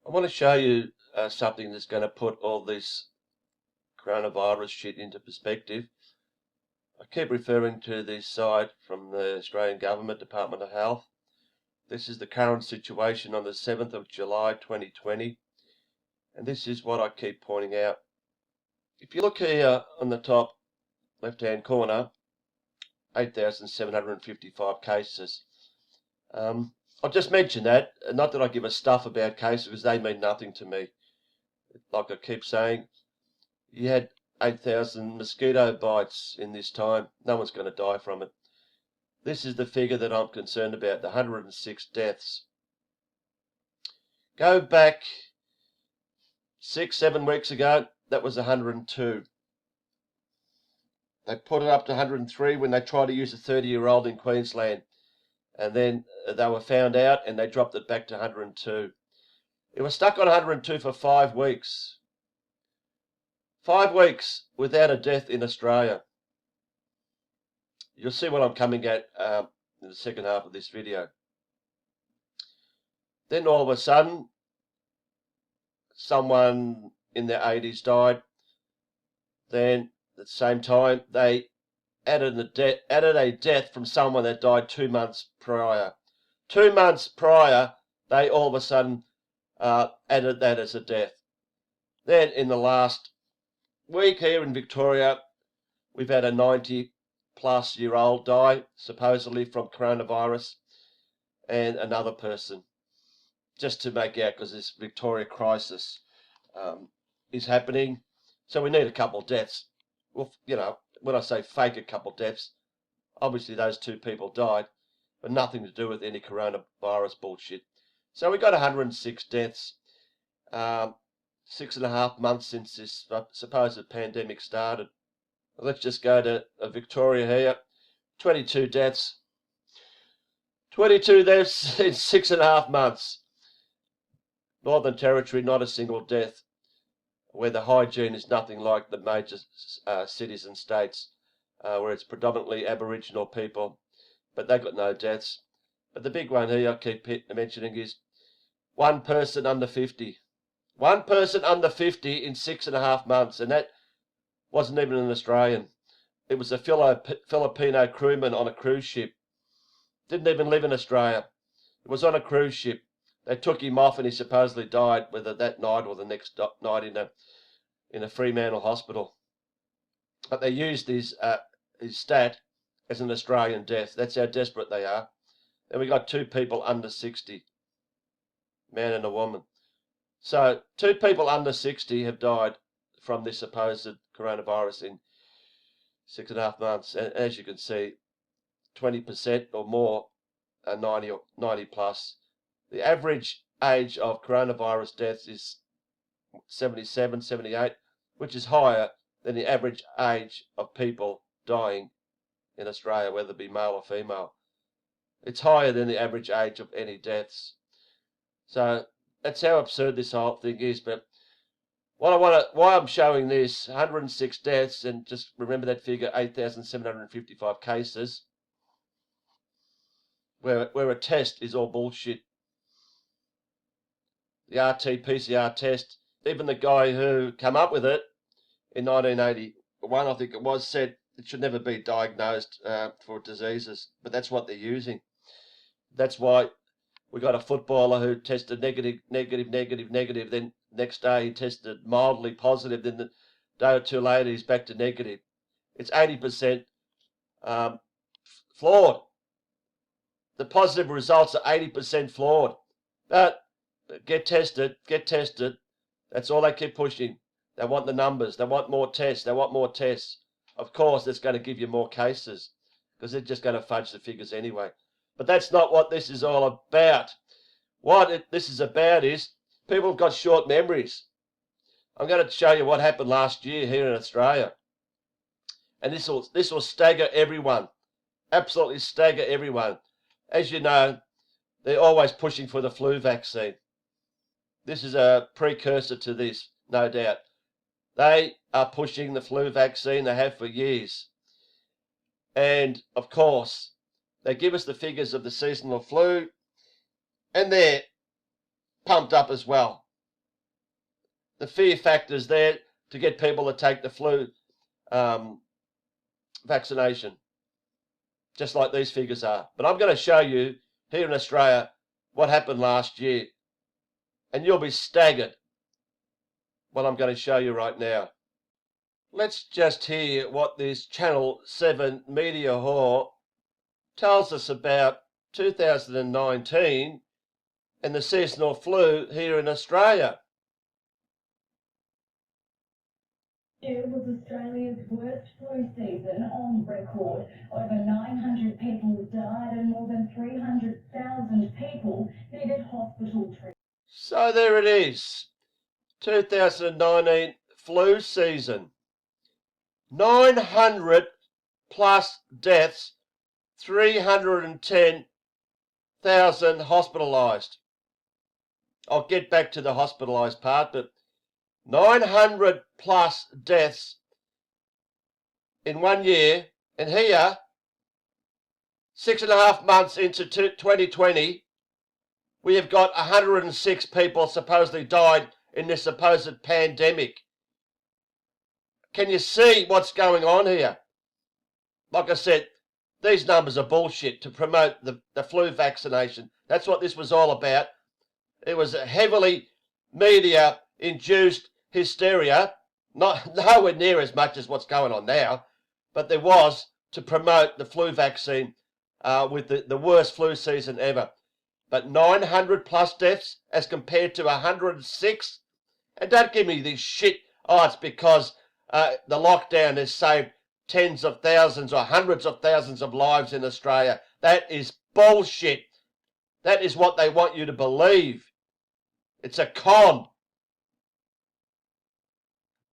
I want to show you something that's going to put all this coronavirus shit into perspective. I keep referring to this site from the Australian Government Department of Health. This is the current situation on the 7th of July 2020, and this is what I keep pointing out. If you look here on the top left-hand corner, 8,755 cases. I'll just mention that, not that I give a stuff about cases, because they mean nothing to me. Like I keep saying, you had 8,000 mosquito bites in this time. No one's going to die from it. This is the figure that I'm concerned about, the 106 deaths. Go back 6-7 weeks ago, that was 102. They put it up to 103 when they tried to use a 30-year-old in Queensland. And then they were found out and they dropped it back to 102. It was stuck on 102 for 5 weeks. 5 weeks without a death in Australia. You'll see what I'm coming at in the second half of this video. Then all of a sudden, someone in their 80s died. Then at the same time, they added a death from someone that died 2 months prior. 2 months prior, they all of a sudden added that as a death. Then in the last week here in Victoria, we've had a 90-plus-year-old die, supposedly from coronavirus, and another person. Just to make out, because this Victoria crisis is happening. So we need a couple of deaths. Well, you know, when I say fake a couple deaths, obviously those 2 people died, but nothing to do with any coronavirus bullshit. So we got 106 deaths, 6.5 months since this supposed pandemic started. Let's just go to Victoria here. 22 deaths. 22 deaths in 6.5 months. Northern Territory, not a single death, where the hygiene is nothing like the major cities and states, where it's predominantly Aboriginal people, but they've got no deaths. But the big one here I keep mentioning is 1 person under 50. 1 person under 50 in 6.5 months, and that wasn't even an Australian. It was a Filipino crewman on a cruise ship. Didn't even live in Australia. It was on a cruise ship. They took him off and he supposedly died, whether that night or the next night in a Fremantle hospital. But they used his stat as an Australian death. That's how desperate they are. And we got 2 people under 60, man and a woman. So 2 people under 60 have died from this supposed coronavirus in 6.5 months. And as you can see, 20% or more are 90 plus. The average age of coronavirus deaths is 77, 78, which is higher than the average age of people dying in Australia, whether it be male or female. It's higher than the average age of any deaths. So that's how absurd this whole thing is. But why I'm showing this, 106 deaths, and just remember that figure, 8,755 cases, where a test is all bullshit. The RT-PCR test, even the guy who came up with it in 1981, I think it was, said it should never be diagnosed for diseases, but that's what they're using. That's why we got a footballer who tested negative, then next day he tested mildly positive, then the day or 2 later he's back to negative. It's 80% flawed. The positive results are 80% flawed. But get tested. That's all they keep pushing. They want the numbers. They want more tests. Of course, that's going to give you more cases, because they're just going to fudge the figures anyway. But that's not what this is all about. This is about is people have got short memories. I'm going to show you what happened last year here in Australia. And this will stagger everyone. Absolutely stagger everyone. As you know, they're always pushing for the flu vaccine. This is a precursor to this, no doubt. They are pushing the flu vaccine. They have for years. And, of course, they give us the figures of the seasonal flu, and they're pumped up as well. the fear factors there to get people to take the flu vaccination, just like these figures are. But I'm going to show you here in Australia what happened last year, and you'll be staggered what I'm going to show you right now. Let's just hear what this Channel 7 media whore tells us about 2019 and the seasonal flu here in Australia. It was Australia's worst flu season on record. Over 900 people died and more than 300,000 people needed hospital treatment. So there it is, 2019 flu season. 900 plus deaths, 310,000 hospitalised. I'll get back to the hospitalised part, but 900 plus deaths in 1 year, and here, 6.5 months into 2020, we have got 106 people supposedly died in this supposed pandemic. Can you see what's going on here? Like I said, these numbers are bullshit to promote the flu vaccination. That's what this was all about. It was a heavily media-induced hysteria, nowhere near as much as what's going on now, but there was to promote the flu vaccine with the worst flu season ever. But 900 plus deaths as compared to 106? And don't give me this shit, oh, it's because the lockdown has saved tens of thousands or hundreds of thousands of lives in Australia. That is bullshit. That is what they want you to believe. It's a con.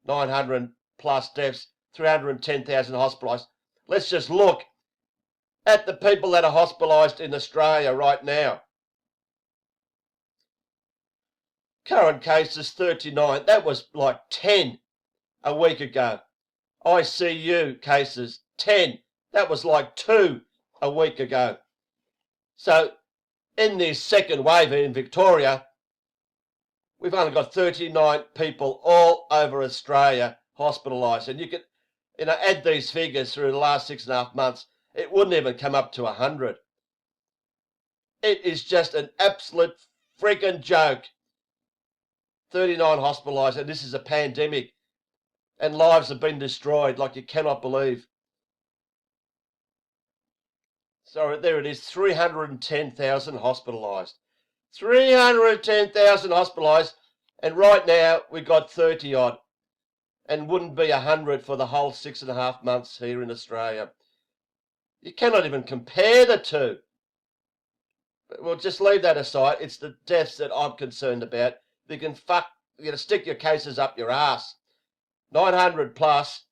900 plus deaths, 310,000 hospitalised. Let's just look at the people that are hospitalised in Australia right now. Current cases 39. That was like 10 a week ago. ICU cases 10. That was like 2 a week ago. So in this second wave in Victoria, we've only got 39 people all over Australia hospitalised. And you can add these figures through the last 6.5 months, it wouldn't even come up to 100. It is just an absolute freaking joke. 39 hospitalised, and this is a pandemic. And lives have been destroyed like you cannot believe. So there it is, 310,000 hospitalised. 310,000 hospitalised, and right now we've got 30 odd. And wouldn't be 100 for the whole 6.5 months here in Australia. You cannot even compare the two. But we'll just leave that aside. It's the deaths that I'm concerned about. You can stick your cases up your ass. 900 plus,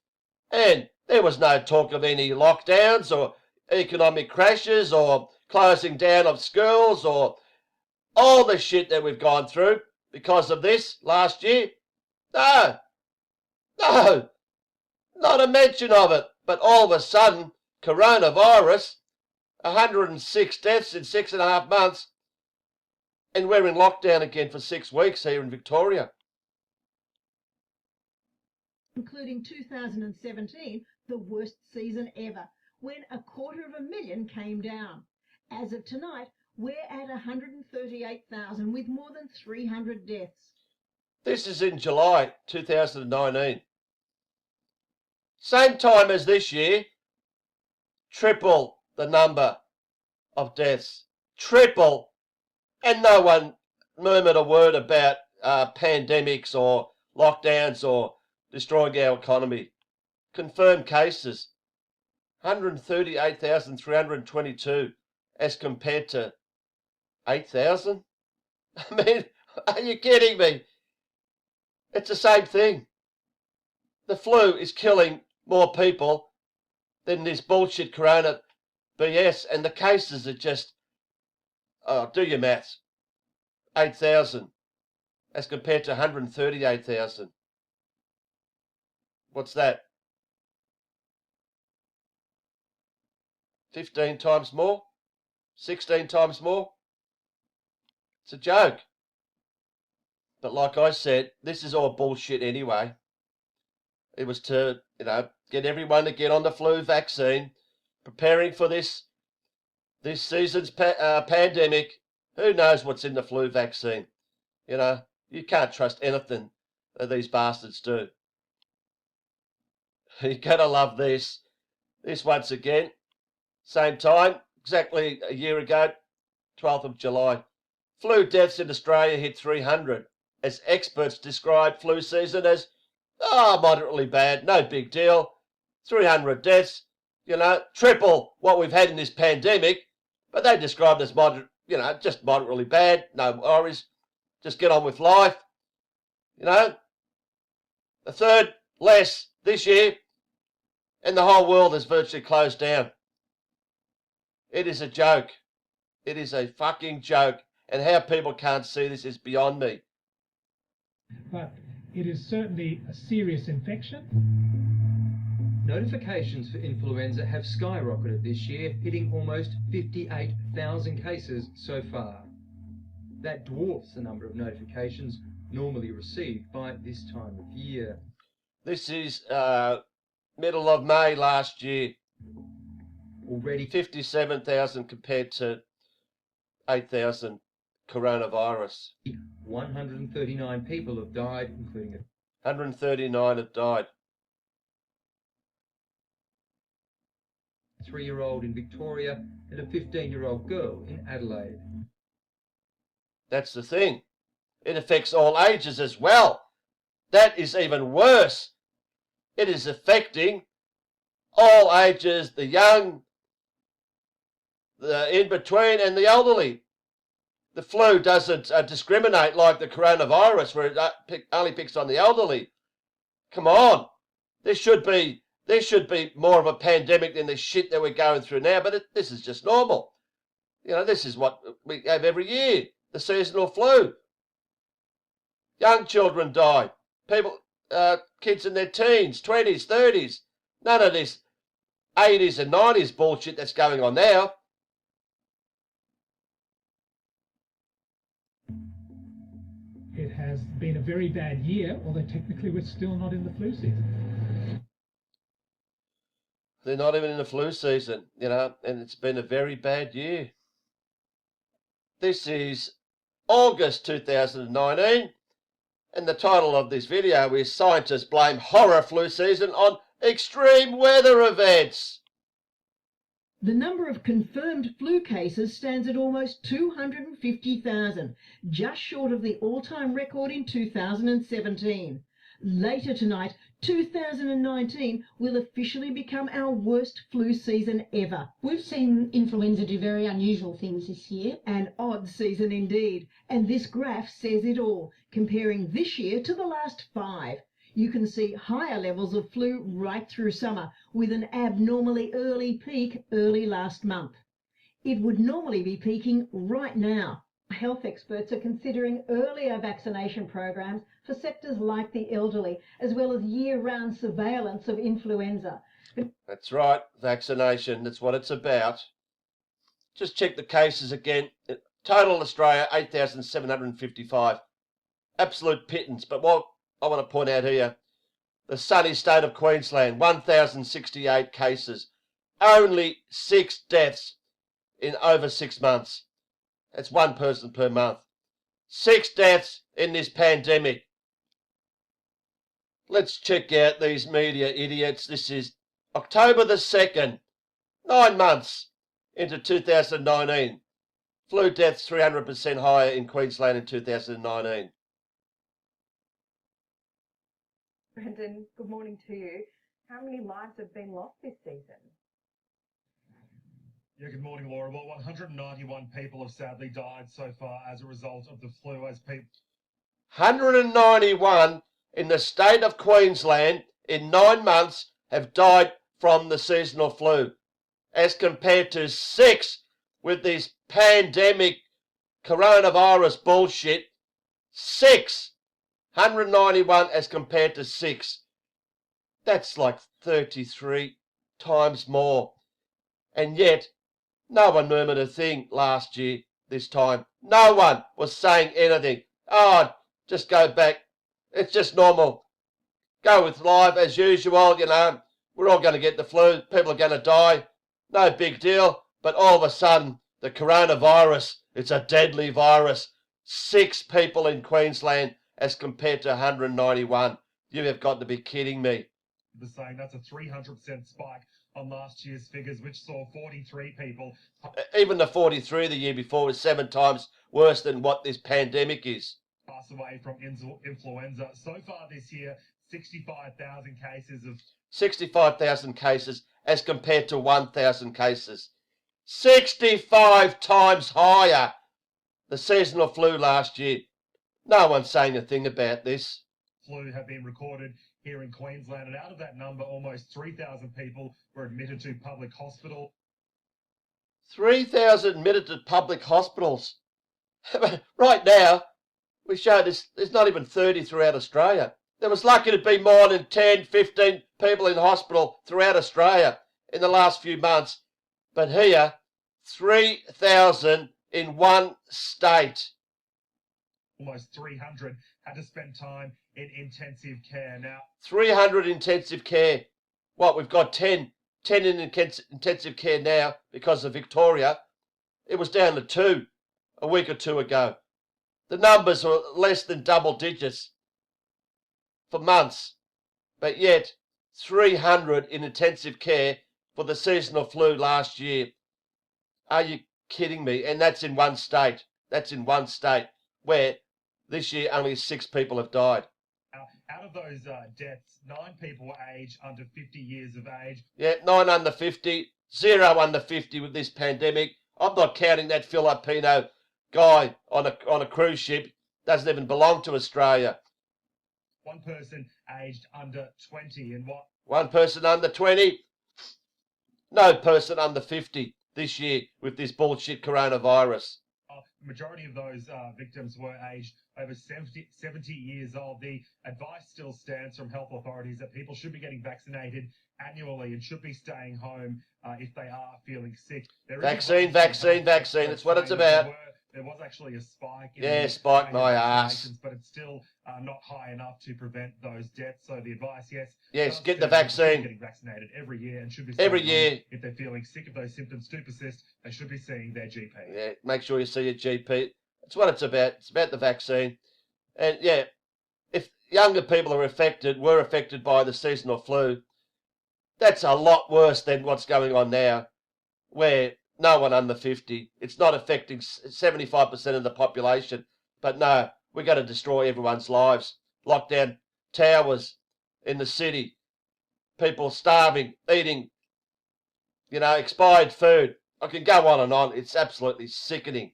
and there was no talk of any lockdowns or economic crashes or closing down of schools or all the shit that we've gone through because of this last year. No, not a mention of it. But all of a sudden, coronavirus, 106 deaths in 6.5 months, and we're in lockdown again for 6 weeks here in Victoria. Including 2017, the worst season ever, when 250,000 came down. As of tonight, we're at 138,000 with more than 300 deaths. This is in July 2019. Same time as this year, triple the number of deaths. Triple. And no one murmured a word about pandemics or lockdowns or destroying our economy. Confirmed cases, 138,322 as compared to 8,000. I mean, are you kidding me? It's the same thing. The flu is killing more people than this bullshit corona BS, and the cases are just, do your maths. 8,000 as compared to 138,000. What's that? 15 times more? 16 times more? It's a joke. But like I said, this is all bullshit anyway. It was to, get everyone to get on the flu vaccine, preparing for this season's pandemic. Who knows what's in the flu vaccine? You can't trust anything that these bastards do. You're going to love this. This once again, same time, exactly a year ago, 12th of July. Flu deaths in Australia hit 300, as experts describe flu season as, moderately bad, no big deal. 300 deaths, triple what we've had in this pandemic, but they described as just moderately bad, no worries, just get on with life. A third less this year, and the whole world is virtually closed down. It is a joke. It is a fucking joke. And how people can't see this is beyond me. But it is certainly a serious infection. Notifications for influenza have skyrocketed this year, hitting almost 58,000 cases so far. That dwarfs the number of notifications normally received by this time of year. This is middle of May last year. Already 57,000 compared to 8,000 coronavirus. 139 people have died, including 139 have died. a 3-year-old in Victoria and a 15-year-old girl in Adelaide. That's the thing. It affects all ages as well. That is even worse. It is affecting all ages, the young, the in-between, and the elderly. The flu doesn't discriminate like the coronavirus, where it only picks on the elderly. Come on. There should be more of a pandemic than the shit that we're going through now, but this is just normal. This is what we have every year, the seasonal flu. Young children die. Kids in their teens, 20s, 30s. None of this 80s and 90s bullshit that's going on now. It has been a very bad year, although technically we're still not in the flu season. They're not even in the flu season, and it's been a very bad year. This is August 2019, and the title of this video is Scientists Blame Horror Flu Season on Extreme Weather Events. The number of confirmed flu cases stands at almost 250,000, just short of the all-time record in 2017. Later tonight, 2019 will officially become our worst flu season ever. We've seen influenza do very unusual things this year. An odd season indeed, and this graph says it all, comparing this year to the last 5. You can see higher levels of flu right through summer, with an abnormally early peak early last month. It would normally be peaking right now. Health experts are considering earlier vaccination programs for sectors like the elderly, as well as year-round surveillance of influenza. That's right, vaccination, that's what it's about. Just check the cases again. Total Australia, 8,755. Absolute pittance. But what I want to point out here, the sunny state of Queensland, 1,068 cases. Only 6 deaths in over 6 months. That's 1 person per month. 6 deaths in this pandemic. Let's check out these media idiots. This is October the 2nd, 9 months into 2019. Flu deaths 300% higher in Queensland in 2019. Brendan, good morning to you. How many lives have been lost this season? Yeah, good morning, Laura. Well, 191 people have sadly died so far as a result of the flu. 191 in the state of Queensland in 9 months have died from the seasonal flu, as compared to 6 with this pandemic coronavirus bullshit. 6. 191 as compared to 6. That's like 33 times more. And yet, no one murmured a thing last year, this time. No one was saying anything. Oh, Just go back. It's just normal. Go with life as usual, you know. We're all going to get the flu. People are going to die. No big deal. But all of a sudden, the coronavirus, it's a deadly virus. 6 people in Queensland as compared to 191. You have got to be kidding me. Was saying that's a 300% spike on last year's figures, which saw 43 people. Even the 43 the year before was 7 times worse than what this pandemic is. Pass away from influenza. So far this year, 65,000 cases of 65,000 cases as compared to 1,000 cases. 65 times higher the seasonal flu last year. No one's saying a thing about this. Flu have been recorded here in Queensland, and out of that number, almost 3,000 people were admitted to public hospital. 3,000 admitted to public hospitals. Right now, we showed there's not even 30 throughout Australia. There was lucky to be more than 10, 15 people in hospital throughout Australia in the last few months. But here, 3,000 in one state. Almost 300 had to spend time in intensive care. Now, 300 intensive care. What, we've got 10 in intensive care now because of Victoria. It was down to 2 a week or 2 ago. The numbers were less than double digits for months, but yet 300 in intensive care for the seasonal flu last year. Are you kidding me? And that's in one state. That's in one state where this year only 6 people have died. out of those deaths, 9 people were aged under 50 years of age. Yeah, 9 under 50, 0 under 50 with this pandemic. I'm not counting that Filipino guy on a cruise ship. Doesn't even belong to Australia. 1 person aged under 20, and what? 1 person under 20. No person under 50 this year with this bullshit coronavirus. The majority of those victims were aged over 70 years old. The advice still stands from health authorities that people should be getting vaccinated annually and should be staying home if they are feeling sick. Vaccine. That's what it's about. There was actually a spike. Spike my ass. But it's still not high enough to prevent those deaths. So the advice, yes, get the vaccine. Getting vaccinated every year and should be every year. If they're feeling sick, if those symptoms do persist, they should be seeing their GP. Yeah, make sure you see your GP. That's what it's about. It's about the vaccine. And yeah, if younger people were affected by the seasonal flu, that's a lot worse than what's going on now, where no one under 50. It's not affecting 75% of the population. But no, we've got to destroy everyone's lives. Lock down towers in the city. People starving, eating, expired food. I can go on and on. It's absolutely sickening.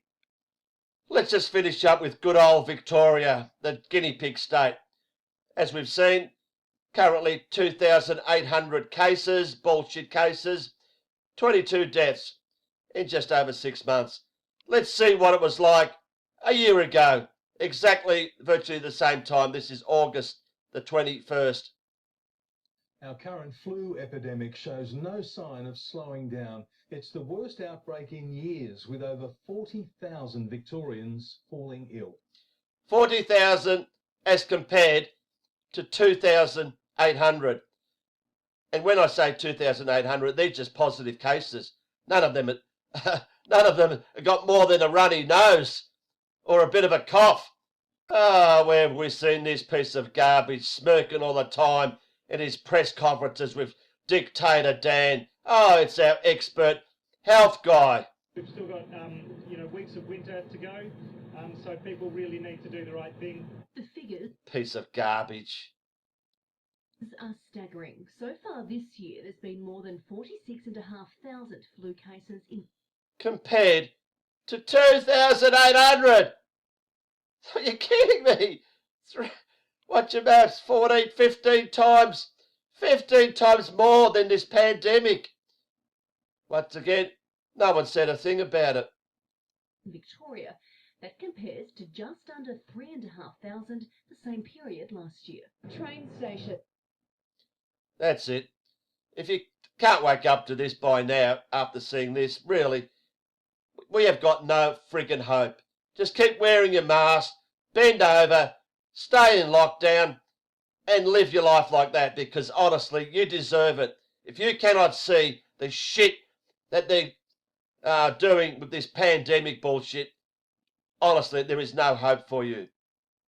Let's just finish up with good old Victoria, the guinea pig state. As we've seen, currently 2,800 cases, bullshit cases, 22 deaths in just over 6 months. Let's see what it was like a year ago. Exactly, virtually the same time. This is August the 21st. Our current flu epidemic shows no sign of slowing down. It's the worst outbreak in years, with over 40,000 Victorians falling ill. 40,000 as compared to 2,800. And when I say 2,800, they're just positive cases. None of them got more than a runny nose or a bit of a cough. Where have we seen this piece of garbage smirking all the time in his press conferences with Dictator Dan? Oh, it's our expert health guy. We've still got, weeks of winter to go, so people really need to do the right thing. The figures Piece of garbage. are staggering. So far this year, there's been more than 46,500 flu cases in Compared to 2,800. Are you kidding me? Watch your maths. 14, 15 times. 15 times more than this pandemic. Once again, no one said a thing about it. Victoria. That compares to just under 3,500 the same period last year. Train station. That's it. If you can't wake up to this by now, after seeing this, really, we have got no friggin' hope. Just keep wearing your mask, bend over, stay in lockdown and live your life like that, because honestly, you deserve it. If you cannot see the shit that they're doing with this pandemic bullshit, honestly, there is no hope for you.